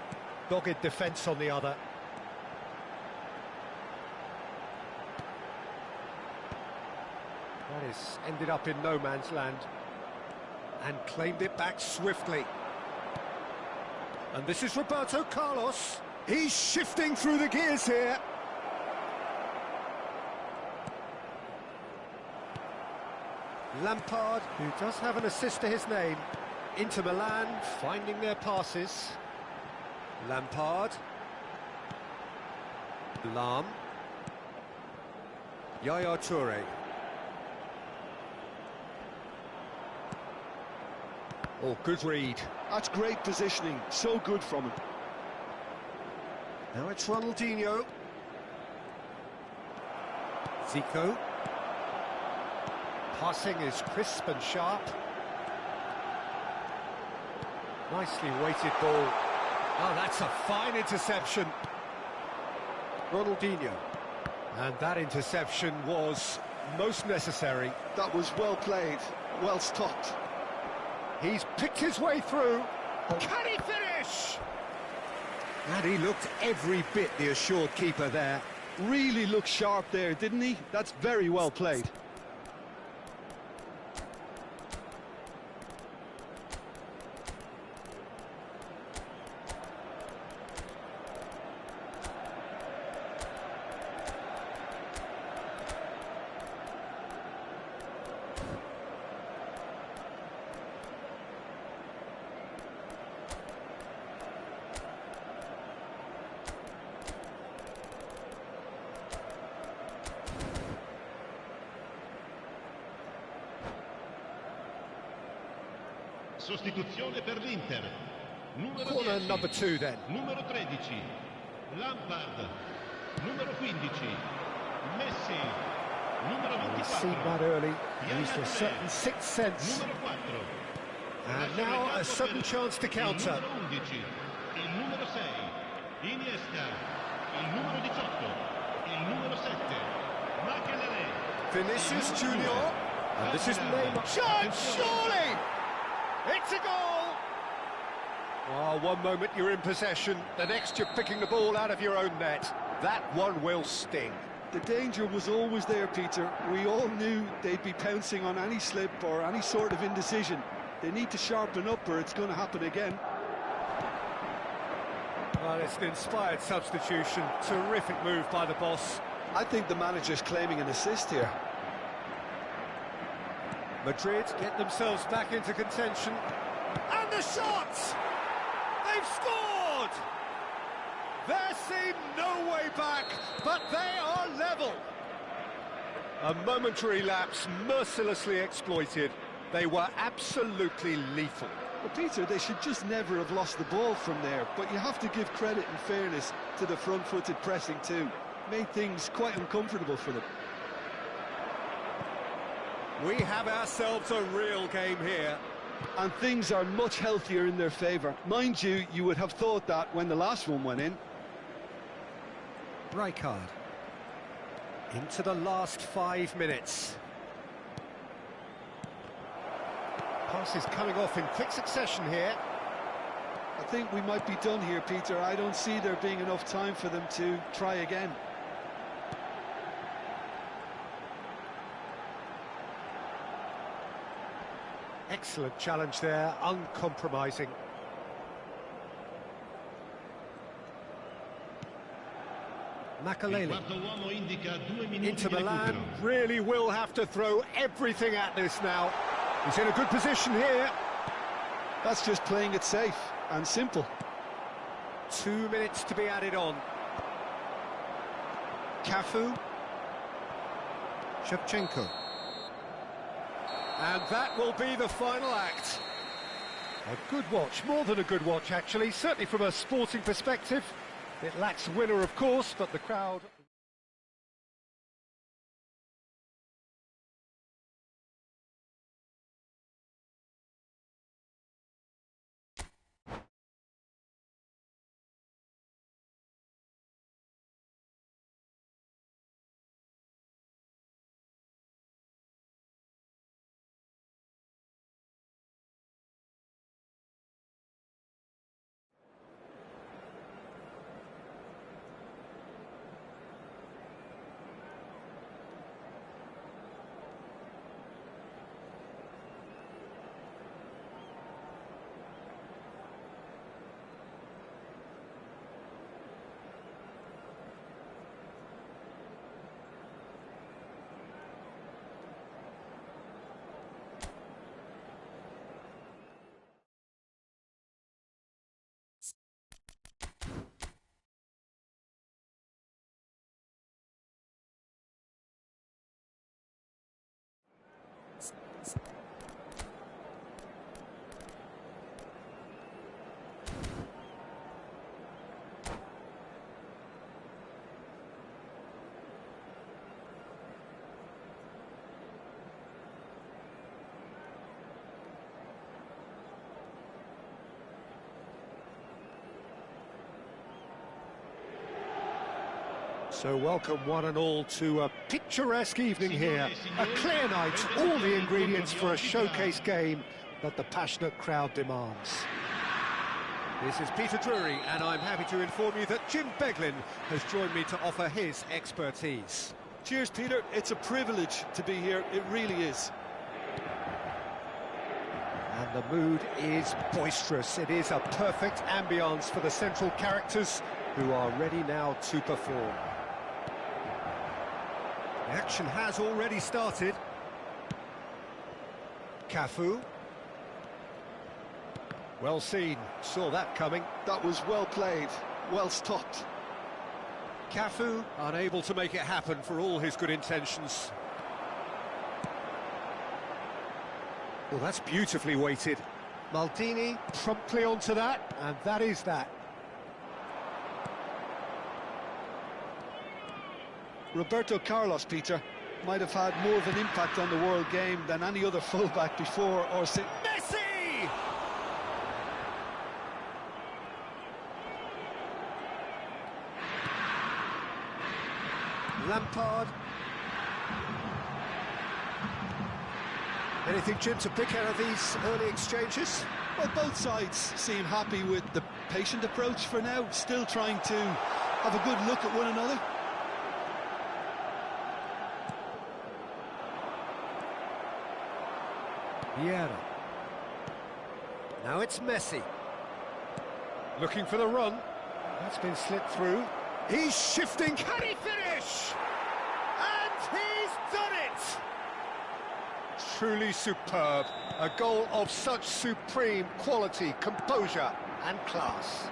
dogged defence on the other. That is ended up in no man's land and claimed it back swiftly. And this is Roberto Carlos. He's shifting through the gears here. Lampard, who does have an assist to his name. Inter Milan finding their passes. Lampard. Lam. Yaya Toure. Oh, good read. That's great positioning, so good from him. Now it's Ronaldinho. Zico. Passing is crisp and sharp. Nicely weighted ball. Oh, that's a fine interception. Ronaldinho. And that interception was most necessary. That was well played, well stopped. He's picked his way through. Can he finish? And he looked every bit the assured keeper there. Really looked sharp there, didn't he? That's very well played. Sostituzione per l'Inter. Numero Corner 10. number 2 then. Numero 13. Lampard. Numero 15. Messi. Numero He's 24. seen that early. Yaya Used a Touré. certain sixth sense. Numero 4. And now a sudden chance to counter. Il numero 11. Il numero 6. Iniesta. Il numero 18. Il numero 7. Makelele. Vinicius Junior. And this is Neymar. Shot, surely! It's a goal! Oh, one moment you're in possession, the next you're picking the ball out of your own net. That one will sting. The danger was always there, Peter. We all knew they'd be pouncing on any slip or any sort of indecision. They need to sharpen up or it's going to happen again. Well, it's an inspired substitution. Terrific move by the boss. I think the manager's claiming an assist here. Madrid get themselves back into contention. And the shots! They've scored! There seemed no way back, but they are level. A momentary lapse mercilessly exploited. They were absolutely lethal. Well, Peter, they should just never have lost the ball from there, but you have to give credit and fairness to the front-footed pressing too. Made things quite uncomfortable for them. We have ourselves a real game here. And things are much healthier in their favour. Mind you, you would have thought that when the last one went in. Rijkaard. Into the last 5 minutes. Passes coming off in quick succession here. I think we might be done here, Peter. I don't see there being enough time for them to try again. Excellent challenge there, uncompromising. Makelele. Inter Milan really will have to throw everything at this now. He's in a good position here. That's just playing it safe and simple. 2 minutes to be added on. Cafu. Shevchenko. And that will be the final act. A good watch, more than a good watch actually, certainly from a sporting perspective. It lacks winner of course, but the crowd... So welcome one and all to a picturesque evening here. A clear night, all the ingredients for a showcase game that the passionate crowd demands. This is Peter Drury, and I'm happy to inform you that Jim Beglin has joined me to offer his expertise. Cheers, Peter. It's a privilege to be here. It really is. And the mood is boisterous. It is a perfect ambience for the central characters who are ready now to perform. The action has already started. Cafu. Well seen, saw that coming. That was well played, well stopped. Cafu unable to make it happen for all his good intentions. Well, that's beautifully weighted. Maldini promptly onto that, and that is that. Roberto Carlos, Peter, might have had more of an impact on the world game than any other fullback before or since. Messi! Lampard. Anything, Jim, to pick out of these early exchanges? Well, both sides seem happy with the patient approach for now, still trying to have a good look at one another. Vieira. Now it's Messi. Looking for the run. That's been slipped through. He's shifting. Can he finish? And he's done it! Truly superb. A goal of such supreme quality, composure and class.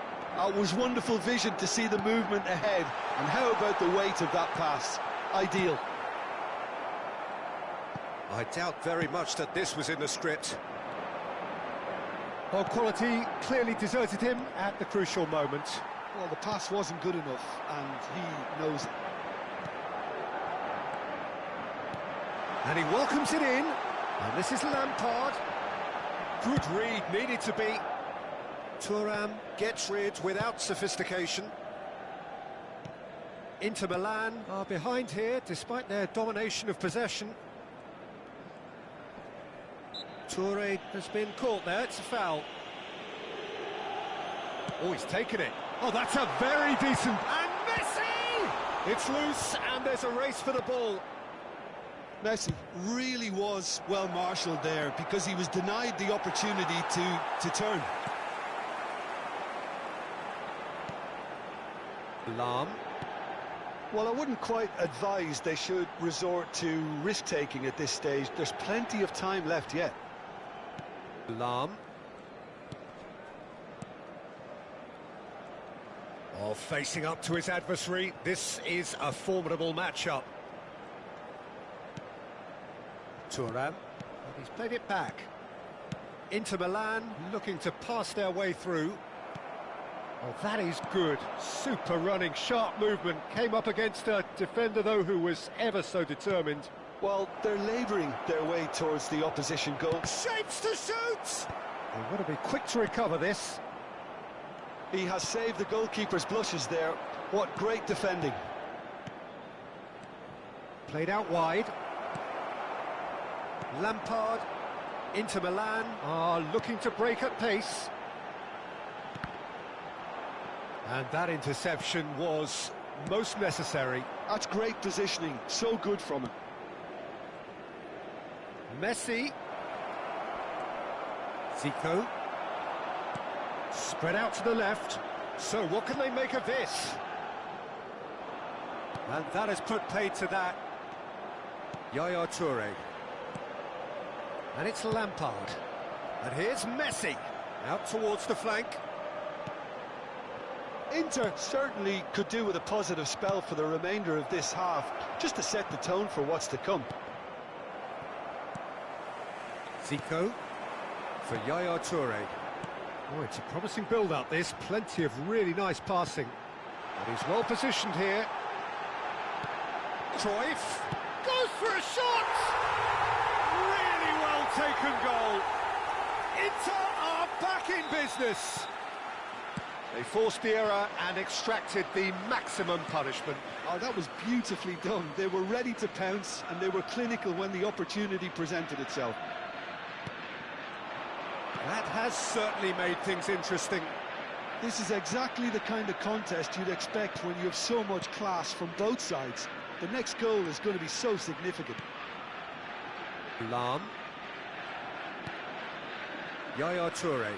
It was wonderful vision to see the movement ahead. And how about the weight of that pass? Ideal. I doubt very much that this was in the script. Well, quality clearly deserted him at the crucial moment. Well, the pass wasn't good enough, and he knows it. And he welcomes it in. And this is Lampard. Good read, needed to be. Thuram gets rid without sophistication. Inter Milan are behind here, despite their domination of possession. Toure has been caught there, it's a foul. Oh, he's taken it. Oh, that's a very decent... And Messi! It's loose, and there's a race for the ball. Messi really was well marshalled there because he was denied the opportunity to turn. Lahm. Well, I wouldn't quite advise they should resort to risk-taking at this stage. There's plenty of time left yet. Lahm. Oh, facing up to his adversary. This is a formidable matchup. Thuram. He's played it back. Inter Milan looking to pass their way through. Oh, that is good. Super running, sharp movement. Came up against a defender, though, who was ever so determined. Well, they're labouring their way towards the opposition goal. Shapes to shoot! They've got to be quick to recover this. He has saved the goalkeeper's blushes there. What great defending. Played out wide. Lampard. Inter Milan are looking to break at pace. And that interception was most necessary. That's great positioning. So good from him. Messi. Zico. Spread out to the left. So what can they make of this? And that has put paid to that. Yaya Toure. And it's Lampard. And here's Messi. Out towards the flank. Inter certainly could do with a positive spell for the remainder of this half, just to set the tone for what's to come. Zico for Yaya Toure. Oh, it's a promising build-up, this. Plenty of really nice passing. And he's well positioned here. Cruyff goes for a shot! Really well taken goal. Inter are back in business. They forced the error and extracted the maximum punishment. Oh, that was beautifully done. They were ready to pounce, and they were clinical when the opportunity presented itself. That has certainly made things interesting. This is exactly the kind of contest you'd expect when you have so much class from both sides. The next goal is going to be so significant. Lam. Yaya Toure.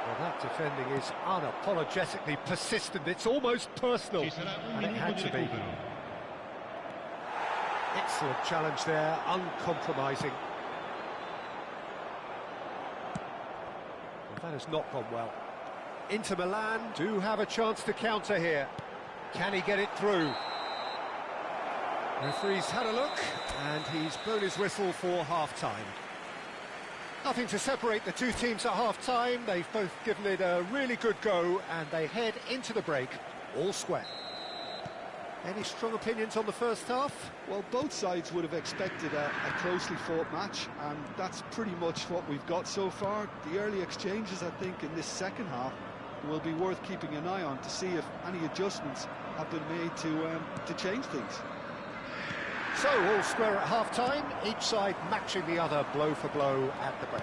Well, that defending is unapologetically persistent. It's almost personal. Ci sarà un And it minuto had di to be. recupero. Excellent challenge there, uncompromising. Well, that has not gone well. Inter Milan do have a chance to counter here. Can he get it through? Referee's had a look, and he's blown his whistle for half-time. Nothing to separate the two teams at half-time. They've both given it a really good go, and they head into the break all square. Any strong opinions on the first half? Well, both sides would have expected a closely fought match, and that's pretty much what we've got so far. The early exchanges, I think, in this second half will be worth keeping an eye on to see if any adjustments have been made to change things. So, all square at half-time, each side matching the other blow for blow at the break.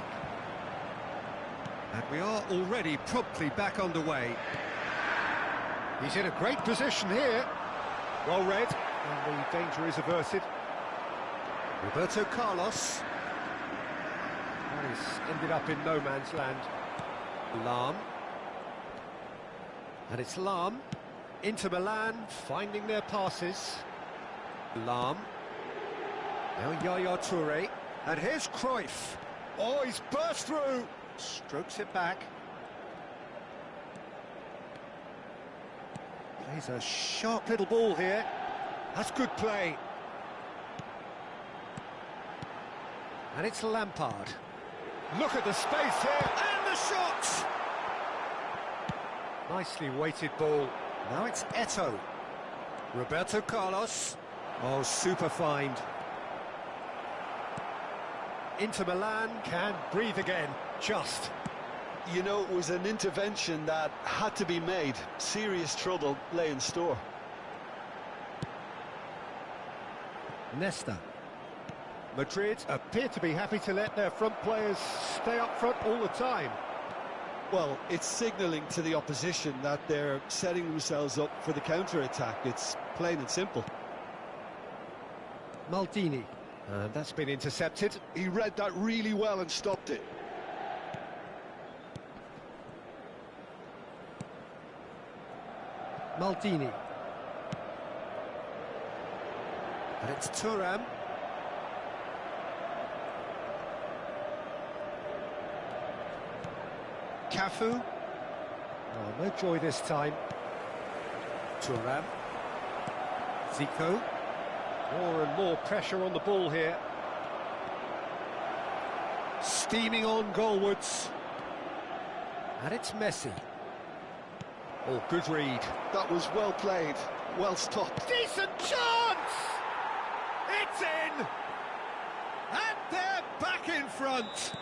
And we are already promptly back underway. He's in a great position here. Well read, and the danger is averted. Roberto Carlos. That is ended up in no man's land. Lam. And it's Lam. Inter Milan finding their passes. Lam. Now Yaya Toure. And here's Cruyff. Oh, he's burst through. Strokes it back. Plays a sharp little ball here. That's good play. And it's Lampard. Look at the space here. And the shot! Nicely weighted ball. Now it's Eto'o. Roberto Carlos. Oh, super find. Inter Milan can breathe again. Just. You know, it was an intervention that had to be made. Serious trouble lay in store. Nesta. Madrid appear to be happy to let their front players stay up front all the time. Well, it's signalling to the opposition that they're setting themselves up for the counter-attack. It's plain and simple. Maldini. And that's been intercepted. He read that really well and stopped it. Maldini. And it's Thuram. Cafu. Oh, no joy this time. Thuram. Zico. More and more pressure on the ball here. Steaming on goalwards. And it's Messi. Oh, good read. That was well played, well stopped. Decent chance! It's in! And they're back in front.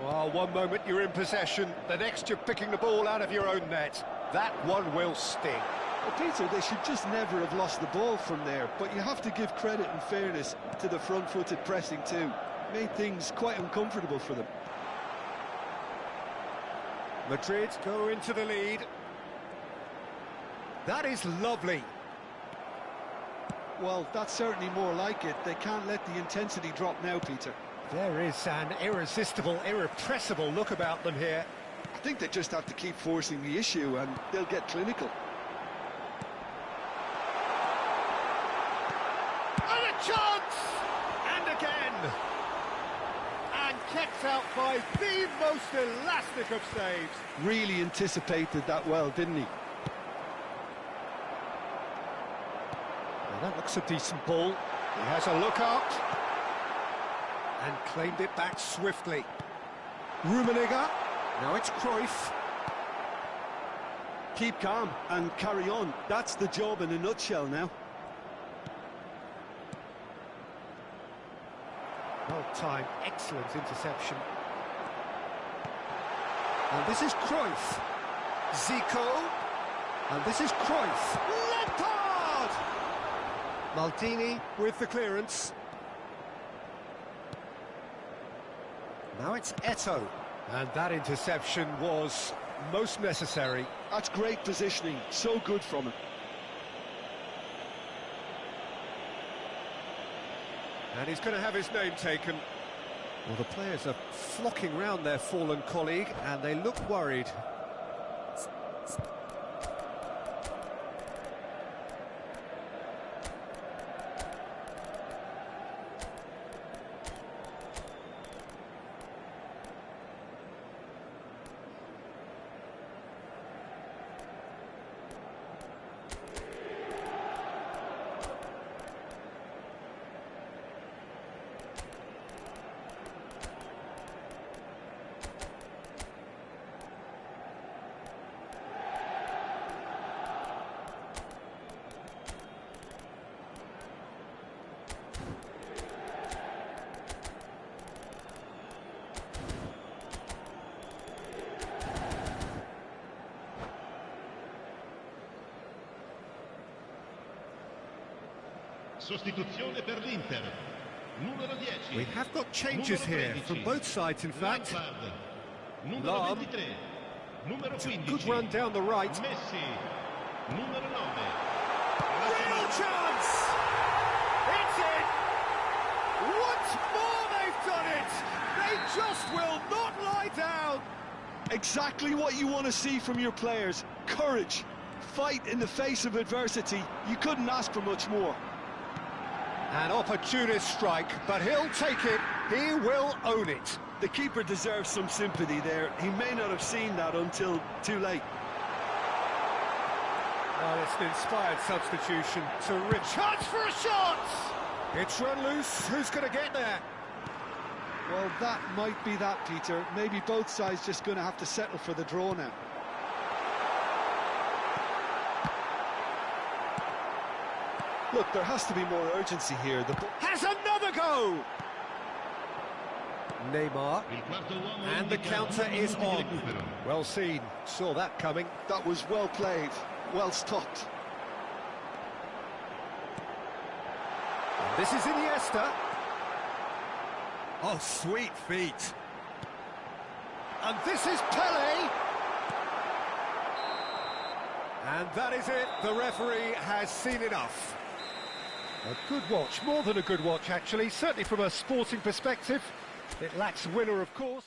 Well, one moment you're in possession, the next you're picking the ball out of your own net. That one will sting. Well, Peter, they should just never have lost the ball from there, but you have to give credit and fairness to the front-footed pressing too. Made things quite uncomfortable for them. Madrid go into the lead. That is lovely. Well, that's certainly more like it. They can't let the intensity drop now, Peter. There is an irresistible, irrepressible look about them here. I think they just have to keep forcing the issue and they'll get clinical. And a chance! And again! And kept out by the most elastic of saves. Really anticipated that well, didn't he? Well, that looks a decent ball. He has a look out. And claimed it back swiftly. Rummenigge. Now it's Cruyff. Keep calm and carry on. That's the job in a nutshell now. Excellent time, excellent interception. And this is Cruyff. Zico. And this is Cruyff. Lampard! Maldini with the clearance. Now it's Eto'o. And that interception was most necessary. That's great positioning, so good from him. And he's going to have his name taken. Well, the players are flocking round their fallen colleague, and they look worried. Sostituzione per l'Inter. Numero 10. We have got changes here from both sides, in fact. Numero 23. Numero 15. Good run down the right. Messi. Numero 9. Real chance! It's in! Once more they've done it! They just will not lie down! Exactly what you want to see from your players. Courage. Fight in the face of adversity. You couldn't ask for much more. An opportunist strike, but he'll take it. He will own it. The keeper deserves some sympathy there. He may not have seen that until too late. Well, it's an inspired substitution. Terrific. Chance for a shot! It's run loose. Who's going to get there? Well, that might be that, Peter. Maybe both sides just going to have to settle for the draw now. Look, there has to be more urgency here. Has another go! Neymar. And the counter is on. Well seen. Saw that coming. That was well played. Well stopped. And this is Iniesta. Oh, sweet feet. And this is Pele. And that is it. The referee has seen enough. A good watch, more than a good watch, actually. Certainly from a sporting perspective. It lacks winner, of course.